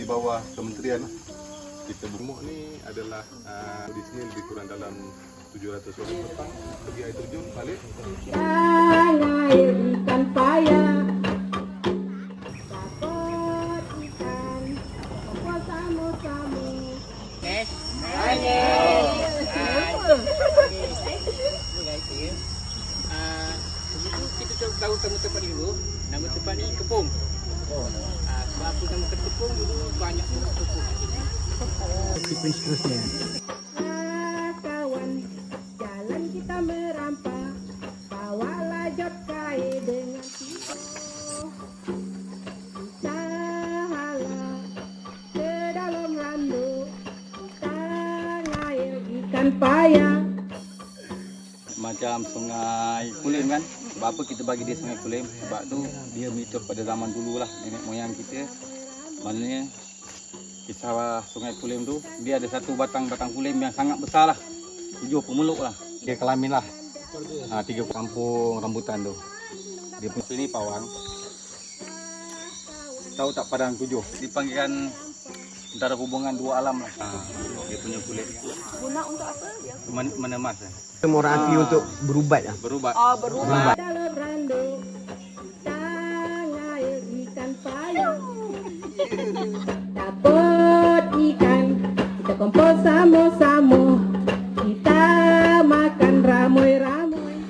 di bawah kementerian. Kita bumuk ni adalah di sini lebih kurang dalam 700 orang petang pergi air terjun balik. Air ikan payah, dapat ikan, apa samu-samu. Kita tahu tempat ni dulu. Nama tempat ni Kepung. Sebab apa nama Kepung dulu banyak tepung. Sequence terusnya. Kawan, jalan kita merampak, bawalah jot kain dengan kita hala ke dalam handuk, tang air ikan payah. Macam sungai Kulim kan. Sebab apa kita bagi dia sungai Kulim? Sebab tu dia mitos pada zaman dulu lah, nenek moyang kita. Maknanya kisah sungai Kulim tu, dia ada satu batang kulim yang sangat besar lah, 7 pemeluk lah. Dia kelamin lah 3 kampung rambutan tu. Dia pun sini pawang. Tahu tak padang 7? Dipanggilkan antara hubungan 2 alam lah. Dia punya kulit Guna untuk apa? menemas lah. Orang api untuk berubat lah. Berubat. Oh, berubah. Dalam randuk, tang air ikan payah. Dapat ikan, kita kumpul sama-sama. Kita makan ramai-ramai.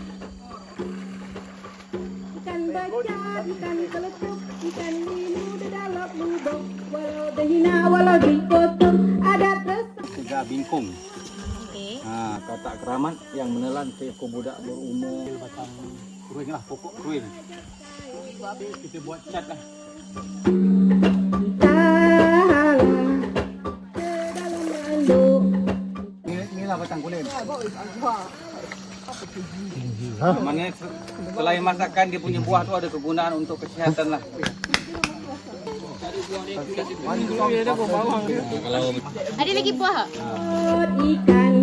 Ikan becat, ikan keletup, ikan limu di dalam lubang. Walau dihina, walau dipotong, ada resah. 3 bingkung. Katak keramat yang menelan seekor budak berumur batang kruing lah, pokok kruing. Kita buat cat lah. Kita hala ke dalam randuk. Inilah batang kulit. Maknanya selain masakan, dia punya buah tu ada kegunaan untuk kesihatan lah. Ada lagi buah tak? Ikan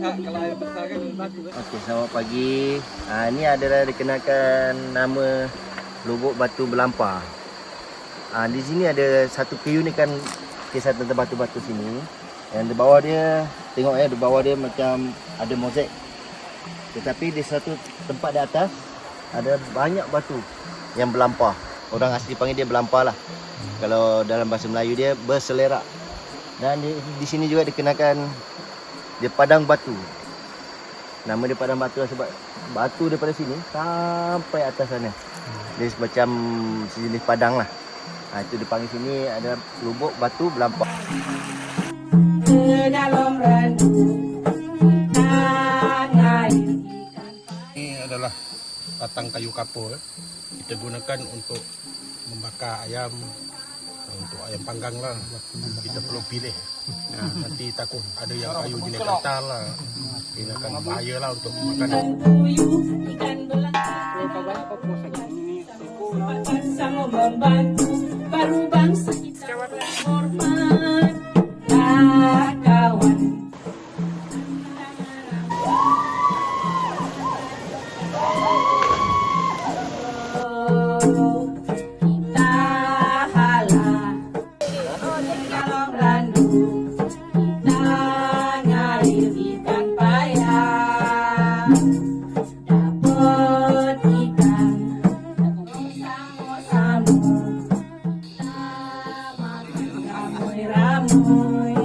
Kalau air besar kan Okey, selamat pagi. Ini adalah dikenakan nama Lubuk Batu Belampar. Di sini ada satu keunikan kisah tentang batu-batu sini. Yang di bawah dia, tengok di bawah dia macam ada mozaik. Tetapi di satu tempat di atas ada banyak batu yang berlampar. Orang asli panggil dia belampar lah. Kalau dalam bahasa Melayu dia berselerak. Dan di sini juga dikenakan dia padang batu. Nama dia padang batu lah sebab batu daripada sini sampai atas sana. Dia macam sejenis padang lah. Itu dipanggil sini ada Lubuk Batu Belampar. ke dalam randuk, tang air ikan. Ini adalah batang kayu kapur. Kita gunakan untuk membakar ayam, untuk ayam panggang lah. Kita perlu pilih. Nanti takut ada yang kayu jenis gatal lah. Ini akan bahaya lah untuk makanan. Tuyul, ikan makan sama membantu, baru bangsa kita hormat. Kawan. Kita hala dalam randuk, kita ngalir ikan payah. Dapat ikan, sama-sama. Kita makan ramai-ramai.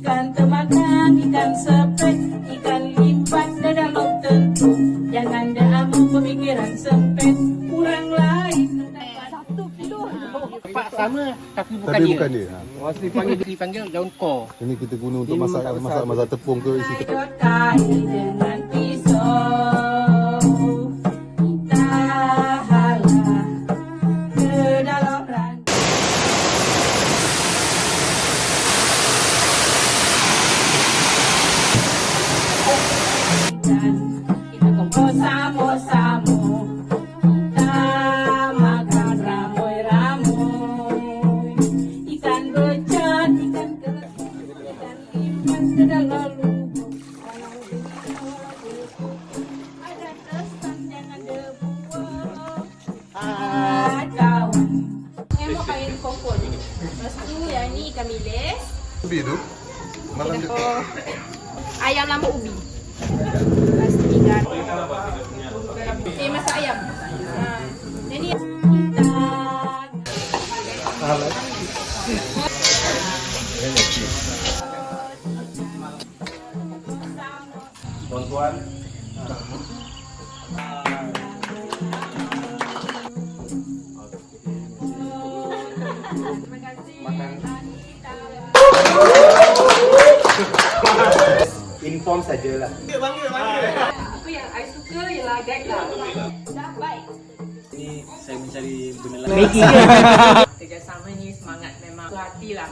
Ikan temakan, ikan sepet, ikan lipat dalam laut tentu. Jangan dalam pemikiran sempit, kurang lain. 1 kilo. Pak sama tapi bukan Tapi dia. bukan dia. Orang dipanggil daun kor. Ini kita guna untuk masak tepung ke isi tepung. Jot kain dengan pisau, kita hala ke dalam randuk. Ikan, kita kumpul sama-sama, kita makan ramai-ramai. Ikan becat, ikan kelepon, ikan lipat ke dalam lubang. Walau ikan bilis. Ubi tu. Malam tu. Ayam lama ubi. Lepas tu ikan. Masak ayam. Ini Tuan-tuan, Inform sajalah. Apa yang I suka ialah guide lah. Dah baik. Ni saya mencari benda lain. Maggie. Kerjasama ni semangat memang hati lah.